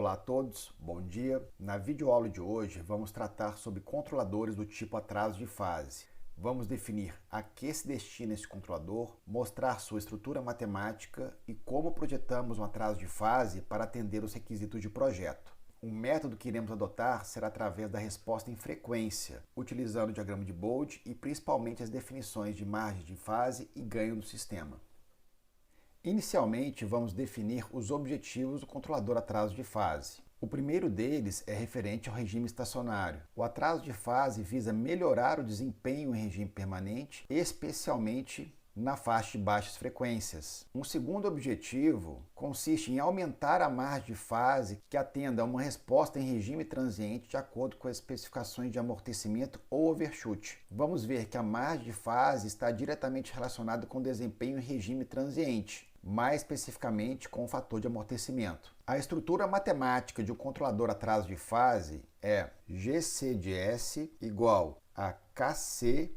Olá a todos, bom dia. Na videoaula de hoje vamos tratar sobre controladores do tipo atraso de fase. Vamos definir a que se destina esse controlador, mostrar sua estrutura matemática e como projetamos um atraso de fase para atender os requisitos de projeto. O método que iremos adotar será através da resposta em frequência, utilizando o diagrama de Bode e principalmente as definições de margem de fase e ganho do sistema. Inicialmente, vamos definir os objetivos do controlador atraso de fase. O primeiro deles é referente ao regime estacionário. O atraso de fase visa melhorar o desempenho em regime permanente, especialmente na faixa de baixas frequências. Um segundo objetivo consiste em aumentar a margem de fase que atenda a uma resposta em regime transiente de acordo com as especificações de amortecimento ou overshoot. Vamos ver que a margem de fase está diretamente relacionada com o desempenho em regime transiente, mais especificamente com o fator de amortecimento. A estrutura matemática de um controlador atraso de fase é GC de S igual a KC,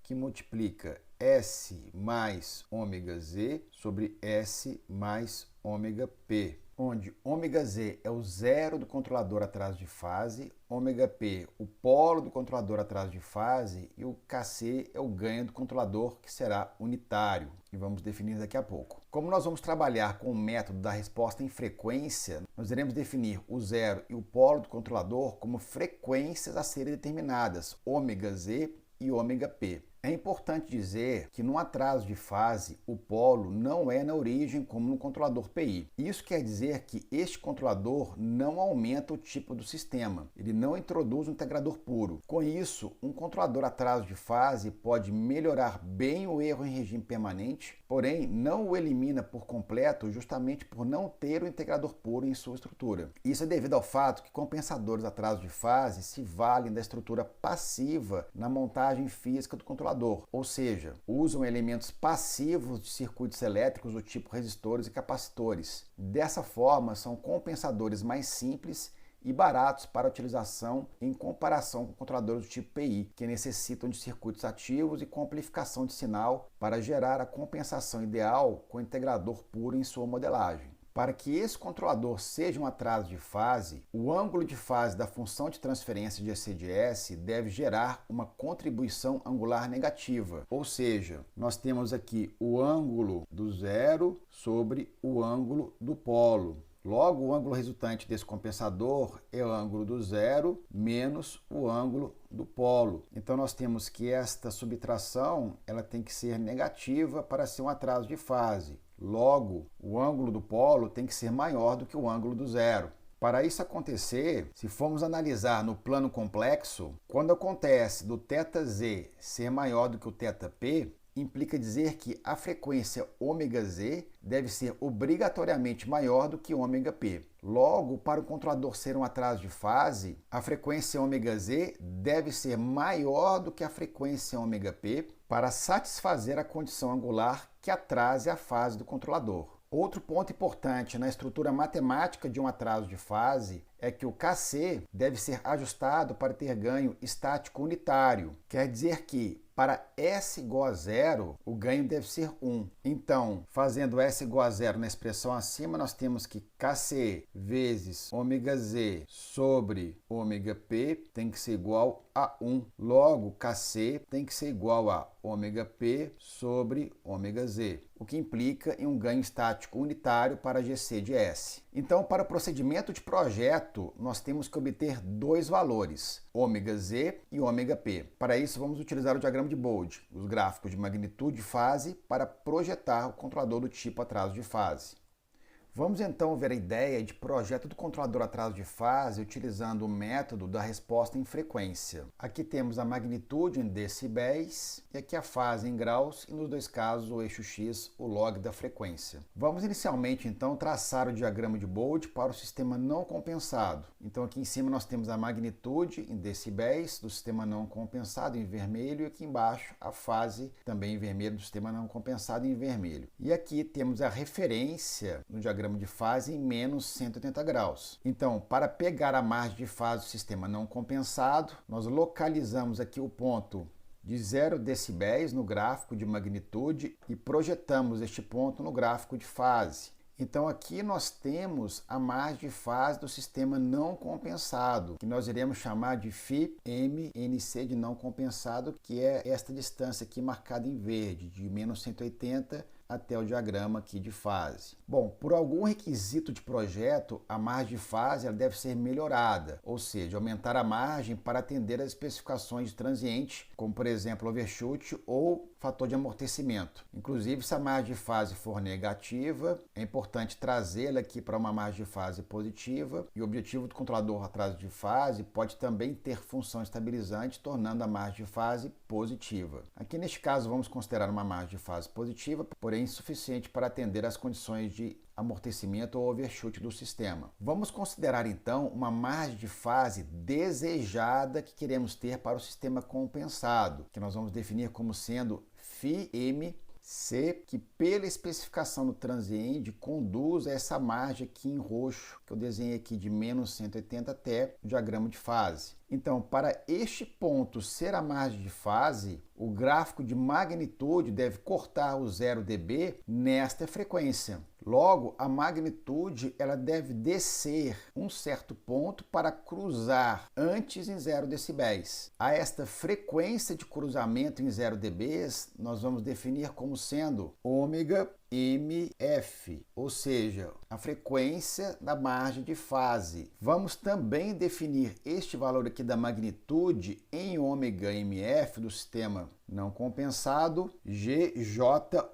que multiplica S mais ômega Z sobre S mais ômega P, onde ômega Z é o zero do controlador atraso de fase, ômega P o polo do controlador atraso de fase e o Kc é o ganho do controlador, que será unitário, e vamos definir daqui a pouco. Como nós vamos trabalhar com o método da resposta em frequência, nós iremos definir o zero e o polo do controlador como frequências a serem determinadas, ômega Z e ômega P. É importante dizer que no atraso de fase, o polo não é na origem como no controlador PI. Isso quer dizer que este controlador não aumenta o tipo do sistema, ele não introduz um integrador puro. Com isso, um controlador atraso de fase pode melhorar bem o erro em regime permanente, porém não o elimina por completo justamente por não ter o integrador puro em sua estrutura. Isso é devido ao fato que compensadores atraso de fase se valem da estrutura passiva na montagem física do controlador, ou seja, usam elementos passivos de circuitos elétricos do tipo resistores e capacitores. Dessa forma, são compensadores mais simples e baratos para utilização em comparação com controladores do tipo PI, que necessitam de circuitos ativos e com amplificação de sinal para gerar a compensação ideal com integrador puro em sua modelagem. Para que esse controlador seja um atraso de fase, o ângulo de fase da função de transferência de EC de S deve gerar uma contribuição angular negativa, ou seja, nós temos aqui o ângulo do zero sobre o ângulo do polo. Logo, o ângulo resultante desse compensador é o ângulo do zero menos o ângulo do polo. Então, nós temos que esta subtração ela tem que ser negativa para ser um atraso de fase. Logo, o ângulo do polo tem que ser maior do que o ângulo do zero. Para isso acontecer, se formos analisar no plano complexo, quando acontece do θz ser maior do que o θp, implica dizer que a frequência ômega Z deve ser obrigatoriamente maior do que ômega P. Logo, para o controlador ser um atraso de fase, a frequência ômega Z deve ser maior do que a frequência ômega P para satisfazer a condição angular que atrase a fase do controlador. Outro ponto importante na estrutura matemática de um atraso de fase é que o Kc deve ser ajustado para ter ganho estático unitário. Quer dizer que, para S igual a zero, o ganho deve ser 1. Então, fazendo S igual a zero na expressão acima, nós temos que Kc vezes ômega Z sobre ômega P tem que ser igual a 1. Logo, Kc tem que ser igual a ômega P sobre ômega Z, o que implica em um ganho estático unitário para GC de S. Então, para o procedimento de projeto, nós temos que obter dois valores, ômega Z e ômega P. Para isso, vamos utilizar o diagrama de Bode, os gráficos de magnitude e fase, para projetar o controlador do tipo atraso de fase. Vamos então ver a ideia de projeto do controlador atraso de fase utilizando o método da resposta em frequência. Aqui temos a magnitude em decibéis e aqui a fase em graus e nos dois casos o eixo X, o log da frequência. Vamos inicialmente então traçar o diagrama de Bode para o sistema não compensado. Então aqui em cima nós temos a magnitude em decibéis do sistema não compensado em vermelho e aqui embaixo a fase também em vermelho do sistema não compensado em vermelho. E aqui temos a referência no diagrama de fase em menos 180 graus. Então, para pegar a margem de fase do sistema não compensado, nós localizamos aqui o ponto de 0 decibéis no gráfico de magnitude e projetamos este ponto no gráfico de fase. Então aqui nós temos a margem de fase do sistema não compensado, que nós iremos chamar de φm-nc de não compensado, que é esta distância aqui marcada em verde, de menos 180 até o diagrama aqui de fase. Bom, por algum requisito de projeto, a margem de fase ela deve ser melhorada, ou seja, aumentar a margem para atender às especificações de transiente, como por exemplo overshoot ou fator de amortecimento. Inclusive, se a margem de fase for negativa, é importante trazê-la aqui para uma margem de fase positiva, e o objetivo do controlador atraso de fase pode também ter função estabilizante, tornando a margem de fase positiva. Aqui neste caso vamos considerar uma margem de fase positiva, porém insuficiente para atender às condições de amortecimento ou overshoot do sistema. Vamos considerar então uma margem de fase desejada que queremos ter para o sistema compensado, que nós vamos definir como sendo φm-c, que pela especificação do transiente conduz a essa margem aqui em roxo, que eu desenhei aqui de menos 180 até o diagrama de fase. Então, para este ponto ser a margem de fase, o gráfico de magnitude deve cortar o 0 dB nesta frequência. Logo, a magnitude ela deve descer um certo ponto para cruzar antes em 0 decibéis. A esta frequência de cruzamento em 0 dB, nós vamos definir como sendo ômega MF, ou seja, a frequência da margem de fase. Vamos também definir este valor aqui da magnitude em ômega MF do sistema não compensado, GJ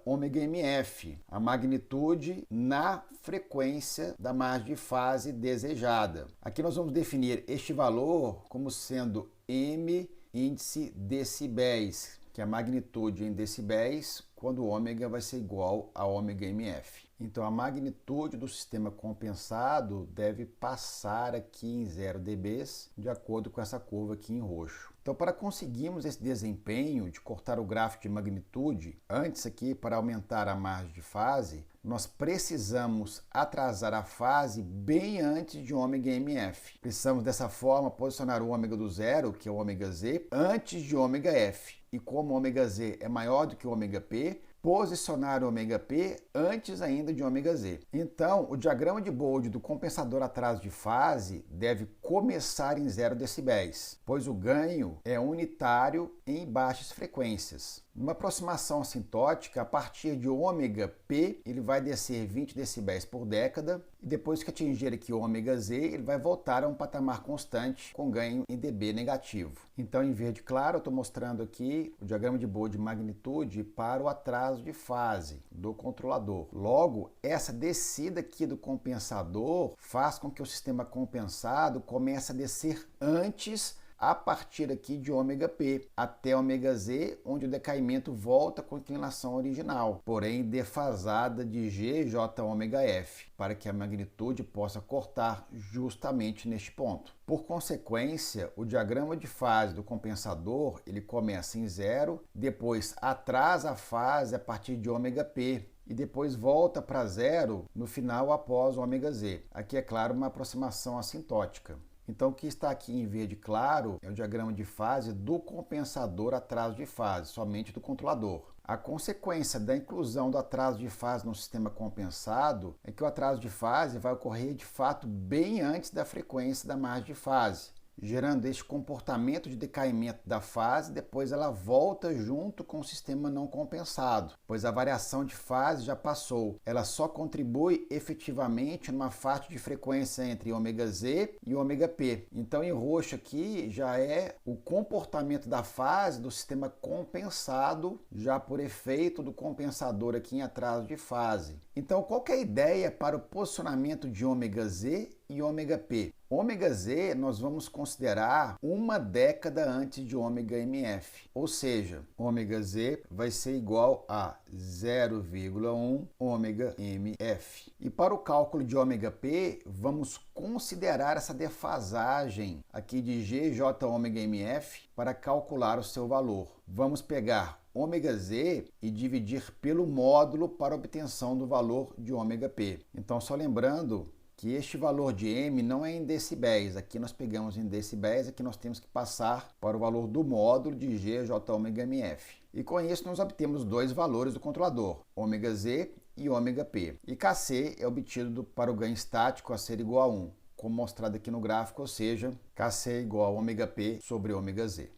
ômega MF, a magnitude na frequência da margem de fase desejada. Aqui nós vamos definir este valor como sendo M índice decibéis, que é a magnitude em decibéis, quando o ômega vai ser igual a ômega MF. Então, a magnitude do sistema compensado deve passar aqui em 0 dB, de acordo com essa curva aqui em roxo. Então, para conseguirmos esse desempenho de cortar o gráfico de magnitude, antes aqui, para aumentar a margem de fase, nós precisamos atrasar a fase bem antes de ômega MF. Precisamos, dessa forma, posicionar o ômega do zero, que é o ômega Z, antes de ômega F. E como o ômega Z é maior do que o ômega P, posicionar o ômega P antes ainda de ômega Z. Então, o diagrama de Bode do compensador atraso de fase deve começar em 0 decibéis, pois o ganho é unitário em baixas frequências. Numa aproximação assintótica, a partir de ômega P, ele vai descer 20 decibéis por década, e depois que atingir aqui o ômega Z, ele vai voltar a um patamar constante com ganho em dB negativo. Então, em verde claro, eu estou mostrando aqui o diagrama de Bode de magnitude para o atraso de fase do controlador. Logo, essa descida aqui do compensador faz com que o sistema compensado comece a descer antes, a partir aqui de ômega P até ômega Z, onde o decaimento volta com a inclinação original, porém defasada de GJ ômega F, para que a magnitude possa cortar justamente neste ponto. Por consequência, o diagrama de fase do compensador ele começa em 0, depois atrasa a fase a partir de ômega P, e depois volta para 0 no final após o ômega Z. Aqui é claro uma aproximação assintótica. Então, o que está aqui em verde claro é o diagrama de fase do compensador atraso de fase, somente do controlador. A consequência da inclusão do atraso de fase no sistema compensado é que o atraso de fase vai ocorrer de fato bem antes da frequência da margem de fase, gerando este comportamento de decaimento da fase, depois ela volta junto com o sistema não compensado, pois a variação de fase já passou. Ela só contribui efetivamente numa faixa de frequência entre ômega Z e ômega P. Então, em roxo aqui já é o comportamento da fase do sistema compensado, já por efeito do compensador aqui em atraso de fase. Então, qual que é a ideia para o posicionamento de ômega Z e ômega P? Ômega Z nós vamos considerar uma década antes de ômega MF, ou seja, ômega Z vai ser igual a 0,1 ômega MF. E para o cálculo de ômega P, vamos considerar essa defasagem aqui de GJ ômega MF para calcular o seu valor. Vamos pegar ômega Z e dividir pelo módulo para obtenção do valor de ômega P. Então, só lembrando que este valor de M não é em decibéis, aqui nós pegamos em decibéis, aqui nós temos que passar para o valor do módulo de GJ ômega MF. E com isso nós obtemos dois valores do controlador, ômega Z e ômega P. E Kc é obtido para o ganho estático a ser igual a 1, como mostrado aqui no gráfico, ou seja, Kc é igual a ômega P sobre ômega Z.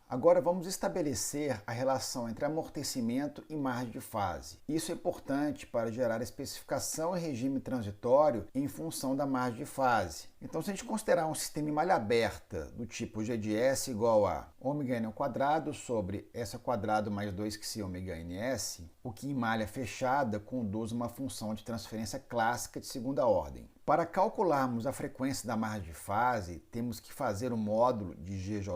Agora vamos estabelecer a relação entre amortecimento e margem de fase. Isso é importante para gerar especificação e regime transitório em função da margem de fase. Então, se a gente considerar um sistema em malha aberta do tipo G de S igual a ômega n ao quadrado sobre S ao quadrado mais 2qc ômega ns, o que em malha fechada conduz uma função de transferência clássica de segunda ordem. Para calcularmos a frequência da margem de fase, temos que fazer o módulo de GJ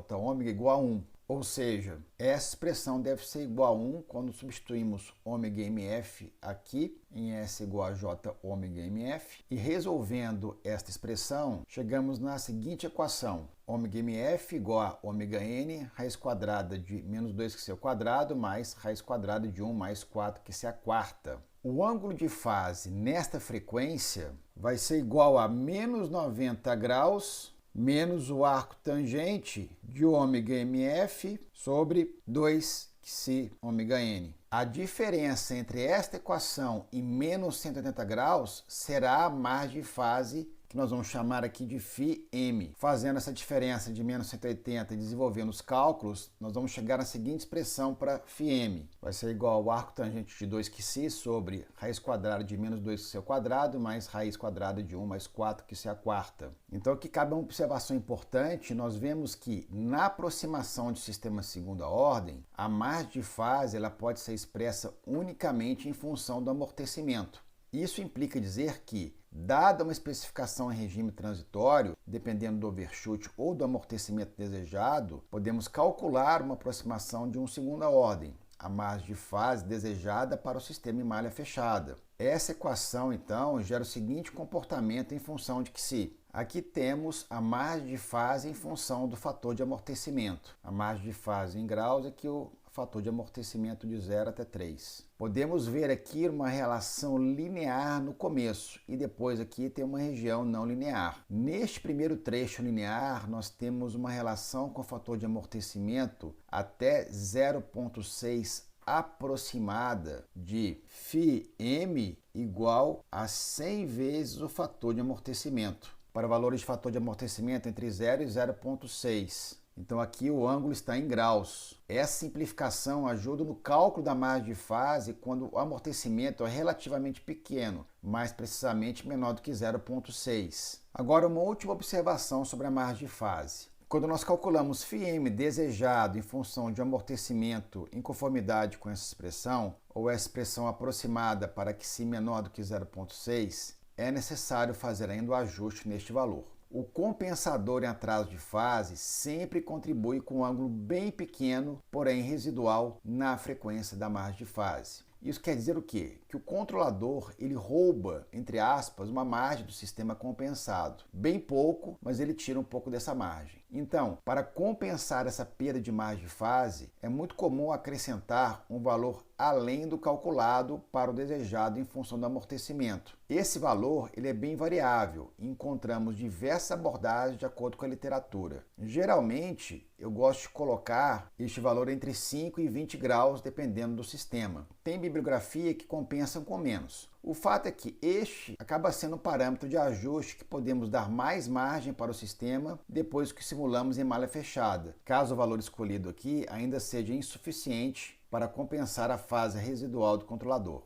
igual a 1. Ou seja, essa expressão deve ser igual a 1 quando substituímos ômega mf aqui em S igual a J ômega mf. E resolvendo esta expressão, chegamos na seguinte equação. Ômega mf igual a ômega n, raiz quadrada de menos 2qc ao quadrado, mais raiz quadrada de 1 mais 4qc à quarta. O ângulo de fase nesta frequência vai ser igual a menos 90 graus menos o arco tangente de ômega mf sobre 2qc ômega n. A diferença entre esta equação e menos 180 graus será a margem de fase, que nós vamos chamar aqui de φm. Fazendo essa diferença de menos 180 e desenvolvendo os cálculos, nós vamos chegar na seguinte expressão para φm. Vai ser igual ao arco tangente de 2qc sobre raiz quadrada de menos 2qc ao quadrado mais raiz quadrada de 1 mais 4qc à quarta. Então aqui cabe uma observação importante. Nós vemos que na aproximação de sistema segunda ordem, a margem de fase ela pode ser expressa unicamente em função do amortecimento. Isso implica dizer que, dada uma especificação em regime transitório, dependendo do overshoot ou do amortecimento desejado, podemos calcular uma aproximação de uma segunda ordem, a margem de fase desejada para o sistema em malha fechada. Essa equação, então, gera o seguinte comportamento em função de que aqui temos a margem de fase em função do fator de amortecimento. A margem de fase em graus é que o fator de amortecimento de 0 até 3. Podemos ver aqui uma relação linear no começo e depois aqui tem uma região não linear. Neste primeiro trecho linear, nós temos uma relação com o fator de amortecimento até 0,6 aproximada de φm igual a 100 vezes o fator de amortecimento, para valores de fator de amortecimento entre 0 e 0,6. Então aqui o ângulo está em graus. Essa simplificação ajuda no cálculo da margem de fase quando o amortecimento é relativamente pequeno, mais precisamente menor do que 0,6. Agora uma última observação sobre a margem de fase. Quando nós calculamos φm desejado em função de amortecimento em conformidade com essa expressão, ou essa expressão aproximada para que se menor do que 0,6, é necessário fazer ainda o ajuste neste valor. O compensador em atraso de fase sempre contribui com um ângulo bem pequeno, porém residual, na frequência da margem de fase. Isso quer dizer o quê? Que o controlador ele rouba, entre aspas, uma margem do sistema compensado. Bem pouco, mas ele tira um pouco dessa margem. Então, para compensar essa perda de margem de fase, é muito comum acrescentar um valor além do calculado para o desejado em função do amortecimento. Esse valor ele é bem variável e encontramos diversas abordagens de acordo com a literatura. Geralmente, eu gosto de colocar este valor entre 5 e 20 graus, dependendo do sistema. Tem bibliografia que compensam com menos. O fato é que este acaba sendo um parâmetro de ajuste que podemos dar mais margem para o sistema depois que simulamos em malha fechada, caso o valor escolhido aqui ainda seja insuficiente para compensar a fase residual do controlador.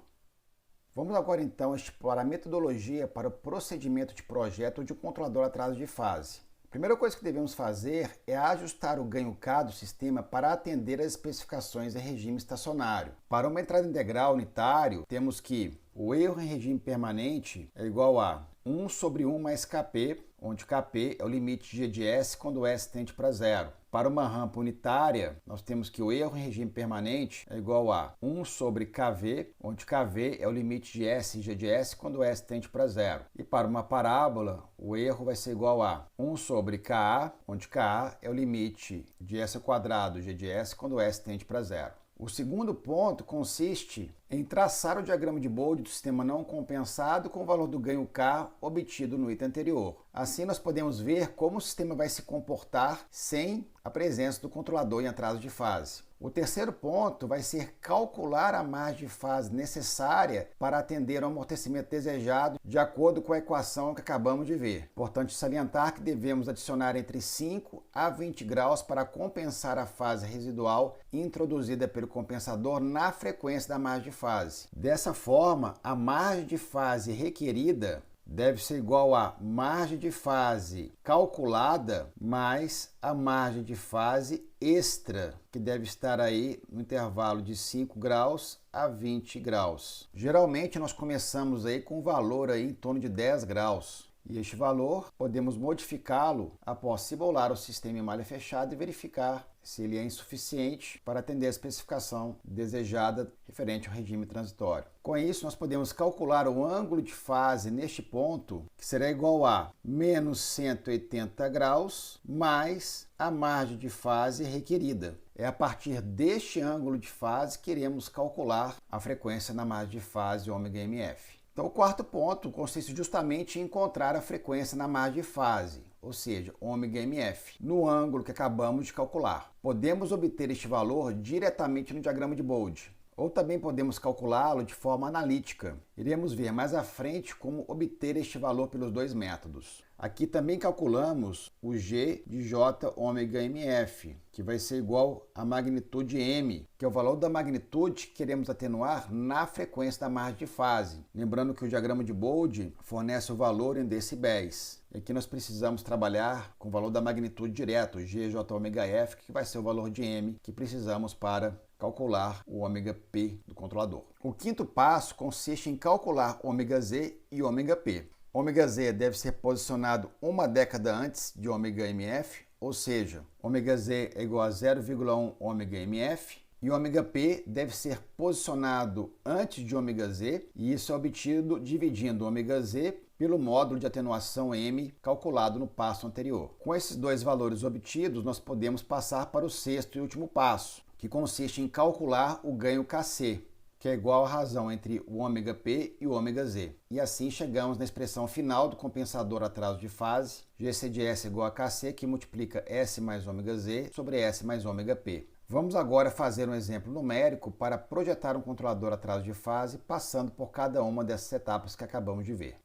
Vamos agora então estipular a metodologia para o procedimento de projeto de um controlador atraso de fase. A primeira coisa que devemos fazer é ajustar o ganho K do sistema para atender às especificações em regime estacionário. Para uma entrada integral unitário, temos que o erro em regime permanente é igual a 1 sobre 1 mais Kp, onde Kp é o limite de G de S quando S tende para zero. Para uma rampa unitária, nós temos que o erro em regime permanente é igual a 1 sobre Kv, onde Kv é o limite de S e G de S quando S tende para zero. E para uma parábola, o erro vai ser igual a 1 sobre Ka, onde Ka é o limite de S ao quadrado G de S quando S tende para zero. O segundo ponto consiste em traçar o diagrama de Bode do sistema não compensado com o valor do ganho K obtido no item anterior. Assim, nós podemos ver como o sistema vai se comportar sem a presença do controlador em atraso de fase. O terceiro ponto vai ser calcular a margem de fase necessária para atender ao amortecimento desejado de acordo com a equação que acabamos de ver. Importante salientar que devemos adicionar entre 5 a 20 graus para compensar a fase residual introduzida pelo compensador na frequência da margem de fase. Dessa forma, a margem de fase requerida deve ser igual a margem de fase calculada mais a margem de fase extra, que deve estar aí no intervalo de 5 graus a 20 graus. Geralmente nós começamos aí com um valor aí em torno de 10 graus. E este valor podemos modificá-lo após simular o sistema em malha fechada e verificar se ele é insuficiente para atender a especificação desejada referente ao regime transitório. Com isso, nós podemos calcular o ângulo de fase neste ponto, que será igual a menos 180 graus mais a margem de fase requerida. É a partir deste ângulo de fase que iremos calcular a frequência na margem de fase ômega-MF. Então, o quarto ponto consiste justamente em encontrar a frequência na margem de fase, ou seja, ômega-MF, no ângulo que acabamos de calcular. Podemos obter este valor diretamente no diagrama de Bode, ou também podemos calculá-lo de forma analítica. Iremos ver mais à frente como obter este valor pelos dois métodos. Aqui também calculamos o G de J ômega MF, que vai ser igual à magnitude M, que é o valor da magnitude que queremos atenuar na frequência da margem de fase. Lembrando que o diagrama de Bode fornece o valor em decibéis. E aqui nós precisamos trabalhar com o valor da magnitude direto, G J ômega F, que vai ser o valor de M que precisamos para calcular o ômega P do controlador. O quinto passo consiste em calcular ômega Z e ômega P. Ômega Z deve ser posicionado uma década antes de ômega MF, ou seja, ômega Z é igual a 0,1 ômega MF, e ômega P deve ser posicionado antes de ômega Z, e isso é obtido dividindo ômega Z pelo módulo de atenuação M calculado no passo anterior. Com esses dois valores obtidos, nós podemos passar para o sexto e último passo, que consiste em calcular o ganho Kc, que é igual à razão entre o ômega P e o ômega Z. E assim chegamos na expressão final do compensador atraso de fase, GC de S igual a Kc, que multiplica S mais ômega Z sobre S mais ômega P. Vamos agora fazer um exemplo numérico para projetar um controlador atraso de fase, passando por cada uma dessas etapas que acabamos de ver.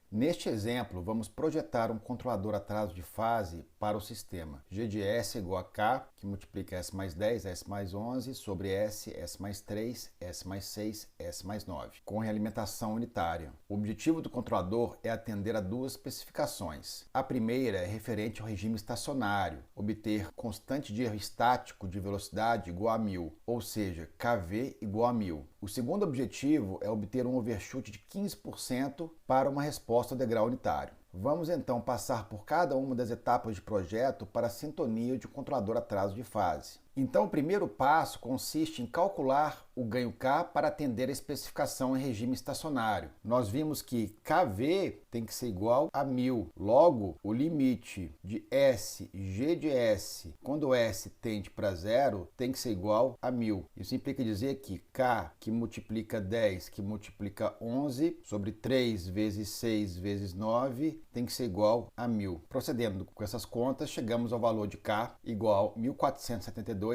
Neste exemplo, vamos projetar um controlador atraso de fase para o sistema G de S igual a K, que multiplica S mais 10, S mais 11, sobre S, S mais 3, S mais 6, S mais 9, com realimentação unitária. O objetivo do controlador é atender a duas especificações. A primeira é referente ao regime estacionário, obter constante de erro estático de velocidade igual a 1000, ou seja, KV igual a 1000. O segundo objetivo é obter um overshoot de 15% para uma resposta ao degrau unitário. Vamos então passar por cada uma das etapas de projeto para a sintonia de um controlador atraso de fase. Então, o primeiro passo consiste em calcular o ganho K para atender a especificação em regime estacionário. Nós vimos que KV tem que ser igual a 1000. Logo, o limite de S, G de S, quando S tende para zero, tem que ser igual a 1000. Isso implica dizer que K, que multiplica 10, que multiplica 11, sobre 3 vezes 6 vezes 9, tem que ser igual a 1000. Procedendo com essas contas, chegamos ao valor de K igual a 1472,72.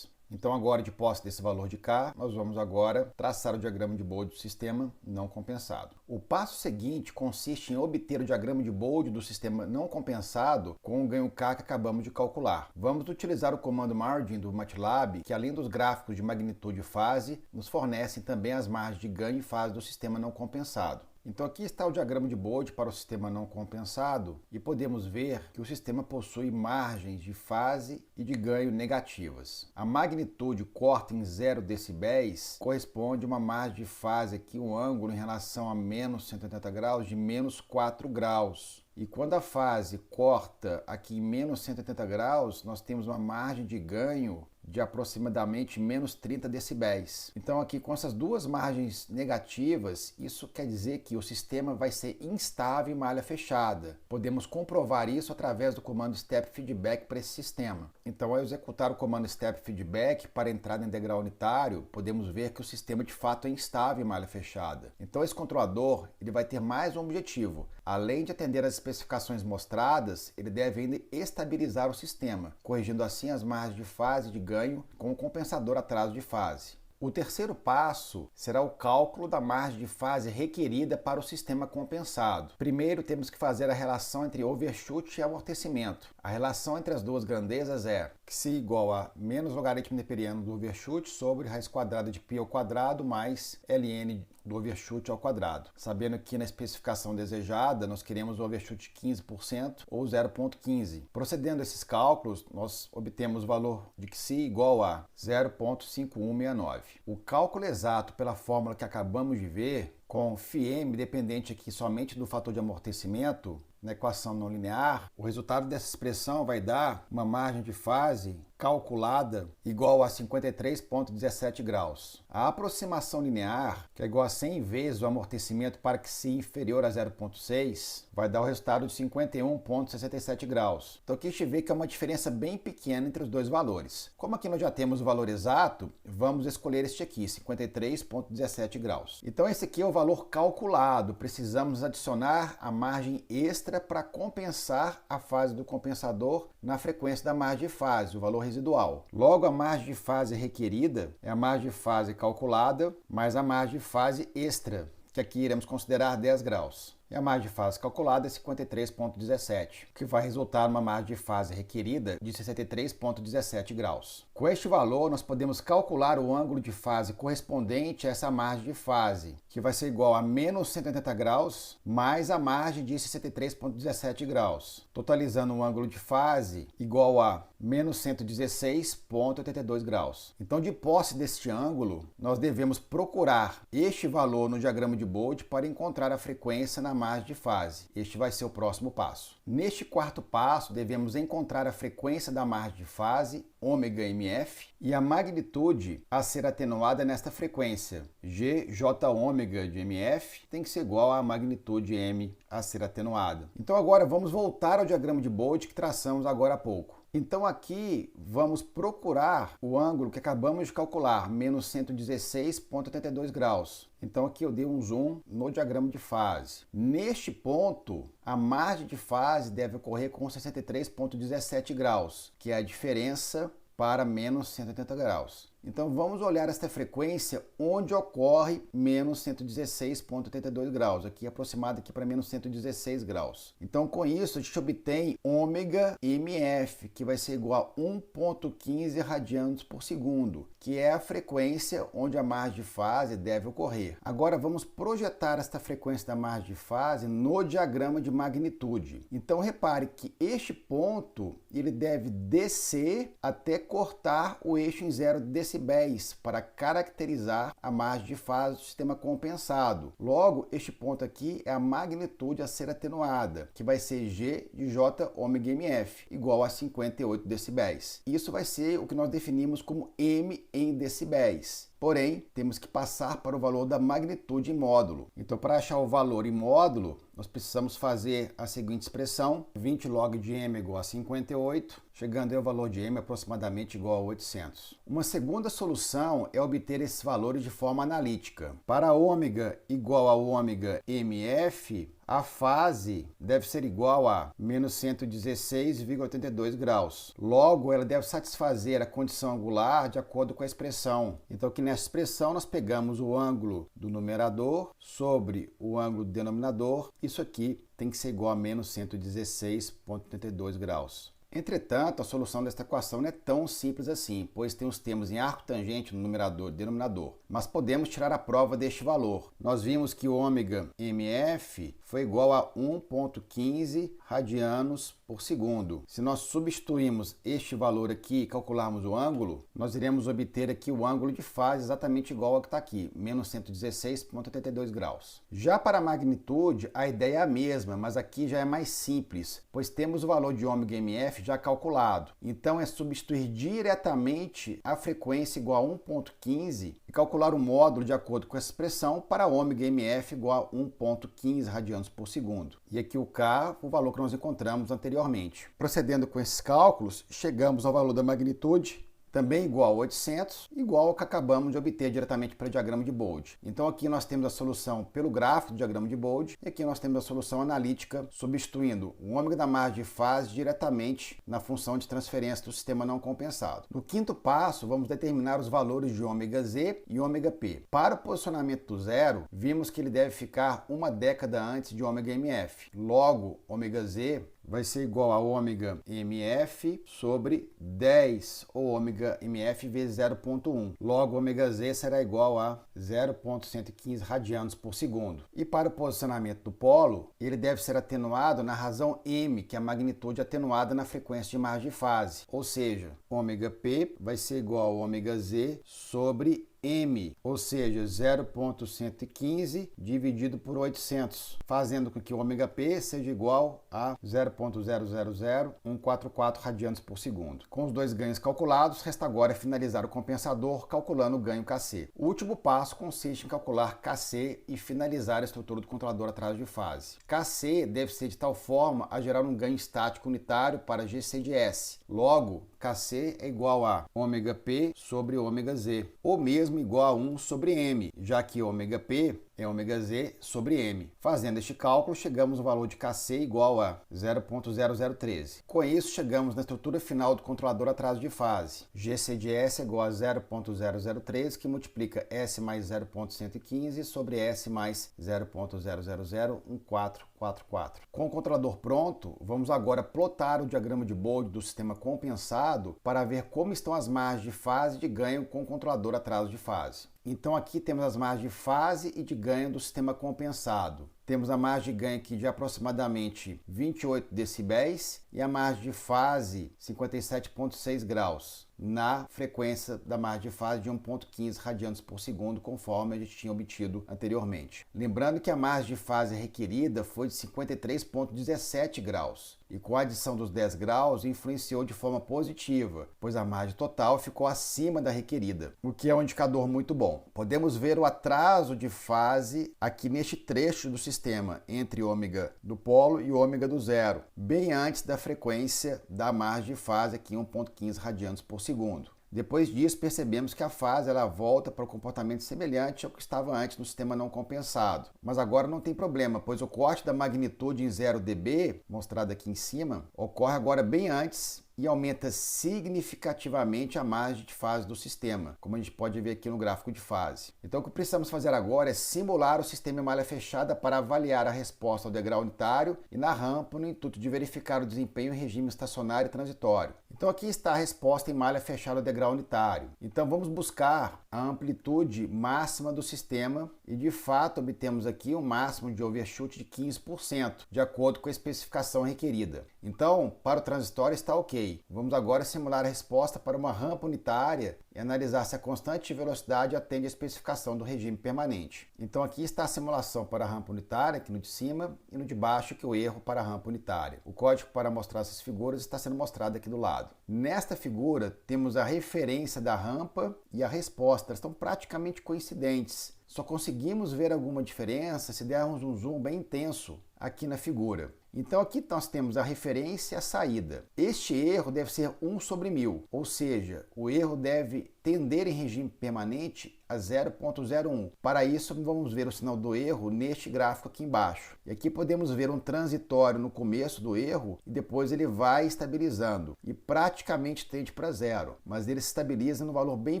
Então agora, de posse desse valor de K, nós vamos agora traçar o diagrama de Bode do sistema não compensado. O passo seguinte consiste em obter o diagrama de Bode do sistema não compensado com o ganho K que acabamos de calcular. Vamos utilizar o comando margin do MATLAB, que além dos gráficos de magnitude e fase, nos fornecem também as margens de ganho e fase do sistema não compensado. Então aqui está o diagrama de Bode para o sistema não compensado e podemos ver que o sistema possui margens de fase e de ganho negativas. A magnitude corta em 0 decibéis corresponde a uma margem de fase aqui, um ângulo em relação a menos 180 graus de menos 4 graus. E quando a fase corta aqui em menos 180 graus, nós temos uma margem de ganho de aproximadamente menos 30 decibéis. Então aqui com essas duas margens negativas, isso quer dizer que o sistema vai ser instável em malha fechada. Podemos comprovar isso através do comando Step Feedback para esse sistema. Então ao executar o comando Step Feedback para entrada em degrau unitário, podemos ver que o sistema de fato é instável em malha fechada. Então esse controlador ele vai ter mais um objetivo. Além de atender às especificações mostradas, ele deve ainda estabilizar o sistema, corrigindo assim as margens de fase e de ganho com o compensador atraso de fase. O terceiro passo será o cálculo da margem de fase requerida para o sistema compensado. Primeiro, temos que fazer a relação entre overshoot e amortecimento. A relação entre as duas grandezas é Xi igual a menos logaritmo neperiano do overshoot sobre raiz quadrada de π ao quadrado mais ln do overshoot ao quadrado. Sabendo que na especificação desejada nós queremos o overshoot 15% ou 0,15. Procedendo a esses cálculos, nós obtemos o valor de Xi igual a 0,5169. O cálculo exato pela fórmula que acabamos de ver, com φm dependente aqui somente do fator de amortecimento, na equação não linear, o resultado dessa expressão vai dar uma margem de fase calculada igual a 53,17 graus. A aproximação linear, que é igual a 100 vezes o amortecimento para Xi inferior a 0,6, vai dar o resultado de 51,67 graus. Então aqui a gente vê que é uma diferença bem pequena entre os dois valores. Como aqui nós já temos o valor exato, vamos escolher este aqui, 53,17 graus. Então esse aqui é o valor calculado. Precisamos adicionar a margem extra para compensar a fase do compensador na frequência da margem de fase, o valor residual. Logo, a margem de fase requerida é a margem de fase calculada mais a margem de fase extra, que aqui iremos considerar 10 graus. E a margem de fase calculada é 53,17, que vai resultar numa margem de fase requerida de 63,17 graus. Com este valor, nós podemos calcular o ângulo de fase correspondente a essa margem de fase, que vai ser igual a menos 180 graus mais a margem de 63,17 graus, totalizando um ângulo de fase igual a menos 116,82 graus. Então, de posse deste ângulo, nós devemos procurar este valor no diagrama de Bode para encontrar a frequência na margem de fase. Este vai ser o próximo passo. Neste quarto passo, devemos encontrar a frequência da margem de fase, ômega-mf, e a magnitude a ser atenuada nesta frequência, GJ ômega de mf, tem que ser igual à magnitude m a ser atenuada. Então agora vamos voltar ao diagrama de Bode que traçamos agora há pouco. Então aqui vamos procurar o ângulo que acabamos de calcular, menos 116,82 graus. Então aqui eu dei um zoom no diagrama de fase. Neste ponto, a margem de fase deve ocorrer com 63,17 graus, que é a diferença para menos 180 graus. Então vamos olhar esta frequência onde ocorre menos 116,82 graus, aqui aproximado aqui para menos 116 graus. Então com isso a gente obtém ômega mf, que vai ser igual a 1,15 radianos por segundo, que é a frequência onde a margem de fase deve ocorrer. Agora vamos projetar esta frequência da margem de fase no diagrama de magnitude. Então repare que este ponto ele deve descer até cortar o eixo em 0 decibéis para caracterizar a margem de fase do sistema compensado. Logo, este ponto aqui é a magnitude a ser atenuada, que vai ser G de J ômega mf, igual a 58 decibéis. Isso vai ser o que nós definimos como M em decibéis. Porém, temos que passar para o valor da magnitude em módulo. Então, para achar o valor em módulo, nós precisamos fazer a seguinte expressão: 20 log de m igual a 58, chegando ao valor de m aproximadamente igual a 800. Uma segunda solução é obter esses valores de forma analítica. Para ômega igual a ômega mf, a fase deve ser igual a menos 116,82 graus. Logo, ela deve satisfazer a condição angular de acordo com a expressão. Então, aqui nessa expressão, nós pegamos o ângulo do numerador sobre o ângulo do denominador. Isso aqui tem que ser igual a menos 116,82 graus. Entretanto, a solução desta equação não é tão simples assim, pois tem os termos em arco tangente no numerador e denominador. Mas podemos tirar a prova deste valor. Nós vimos que o ômega mf foi igual a 1,15 radianos por segundo. Se nós substituirmos este valor aqui e calcularmos o ângulo, nós iremos obter aqui o ângulo de fase exatamente igual ao que está aqui, menos 116,82 graus. Já para a magnitude, a ideia é a mesma, mas aqui já é mais simples, pois temos o valor de ômega mf MF já calculado. Então é substituir diretamente a frequência igual a 1.15 e calcular o módulo de acordo com essa expressão para ômega MF igual a 1.15 radianos por segundo. E aqui o K, o valor que nós encontramos anteriormente. Procedendo com esses cálculos, chegamos ao valor da magnitude, também igual a 800, igual ao que acabamos de obter diretamente para o diagrama de Bode. Então aqui nós temos a solução pelo gráfico do diagrama de Bode, e aqui nós temos a solução analítica, substituindo o ômega da margem de fase diretamente na função de transferência do sistema não compensado. No quinto passo, vamos determinar os valores de ômega Z e ômega P. Para o posicionamento do zero, vimos que ele deve ficar uma década antes de ômega MF. Logo, ômega Z vai ser igual a ômega MF sobre 10, ou ômega MF vezes 0.1. Logo, ômega Z será igual a 0.115 radianos por segundo. E para o posicionamento do polo, ele deve ser atenuado na razão M, que é a magnitude atenuada na frequência de margem de fase. Ou seja, ômega P vai ser igual a ômega Z sobre M, ou seja, 0.115 dividido por 800, fazendo com que o ômega P seja igual a 0.000144 radianos por segundo. Com os dois ganhos calculados, resta agora finalizar o compensador calculando o ganho Kc. O último passo consiste em calcular Kc e finalizar a estrutura do controlador atraso de fase. Kc deve ser de tal forma a gerar um ganho estático unitário para Gc de S. Logo, Kc é igual a ômega P sobre ômega Z, ou mesmo igual a 1 sobre M, já que ômega P é ômega Z sobre M. Fazendo este cálculo, chegamos ao valor de Kc igual a 0.0013. Com isso, chegamos na estrutura final do controlador atraso de fase. Gc de S é igual a 0.003, que multiplica S mais 0.115 sobre S mais 0.0001444. Com o controlador pronto, vamos agora plotar o diagrama de Bode do sistema compensado para ver como estão as margens de fase e de ganho com o controlador atraso de fase. Então aqui temos as margens de fase e de ganho do sistema compensado. Temos a margem de ganho aqui de aproximadamente 28 decibéis e a margem de fase 57,6 graus na frequência da margem de fase de 1.15 radianos por segundo, conforme a gente tinha obtido anteriormente. Lembrando que a margem de fase requerida foi de 53,17 graus. E com a adição dos 10 graus, influenciou de forma positiva, pois a margem total ficou acima da requerida, o que é um indicador muito bom. Podemos ver o atraso de fase aqui neste trecho do sistema, entre ômega do polo e ômega do zero, bem antes da frequência da margem de fase aqui 1.15 radianos por segundo. Depois disso, percebemos que a fase ela volta para o comportamento semelhante ao que estava antes no sistema não compensado. Mas agora não tem problema, pois o corte da magnitude em 0 dB, mostrado aqui em cima, ocorre agora bem antes e aumenta significativamente a margem de fase do sistema, como a gente pode ver aqui no gráfico de fase. Então o que precisamos fazer agora é simular o sistema em malha fechada para avaliar a resposta ao degrau unitário e na rampa no intuito de verificar o desempenho em regime estacionário e transitório. Então aqui está a resposta em malha fechada ao degrau unitário. Então vamos buscar a amplitude máxima do sistema e de fato obtemos aqui um máximo de overshoot de 15%, de acordo com a especificação requerida. Então, para o transitório está ok. Vamos agora simular a resposta para uma rampa unitária e analisar se a constante de velocidade atende à especificação do regime permanente. Então aqui está a simulação para a rampa unitária, aqui no de cima, e no de baixo que é o erro para a rampa unitária. O código para mostrar essas figuras está sendo mostrado aqui do lado. Nesta figura temos a referência da rampa e a resposta, elas estão praticamente coincidentes. Só conseguimos ver alguma diferença se dermos um zoom bem intenso aqui na figura. Então aqui nós temos a referência e a saída. Este erro deve ser 1 sobre 1000, ou seja, o erro deve tender em regime permanente a 0.01. Para isso, vamos ver o sinal do erro neste gráfico aqui embaixo. E aqui podemos ver um transitório no começo do erro e depois ele vai estabilizando e praticamente tende para zero, mas ele se estabiliza no valor bem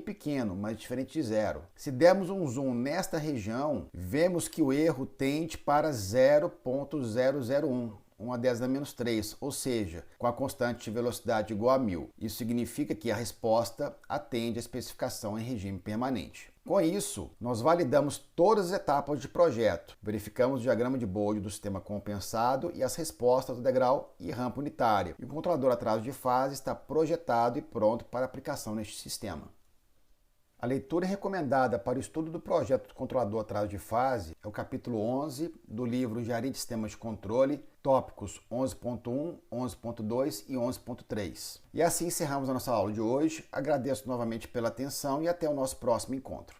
pequeno, mas diferente de zero. Se dermos um zoom nesta região, vemos que o erro tende para 0.001. 1 a 10 a menos 3, ou seja, com a constante de velocidade igual a 1000. Isso significa que a resposta atende à especificação em regime permanente. Com isso, nós validamos todas as etapas de projeto, verificamos o diagrama de Bode do sistema compensado e as respostas do degrau e rampa unitária. E o controlador atraso de fase está projetado e pronto para aplicação neste sistema. A leitura recomendada para o estudo do projeto do controlador atraso de fase é o capítulo 11 do livro Engenharia de Sistemas de Controle, tópicos 11.1, 11.2 e 11.3. E assim encerramos a nossa aula de hoje. Agradeço novamente pela atenção e até o nosso próximo encontro.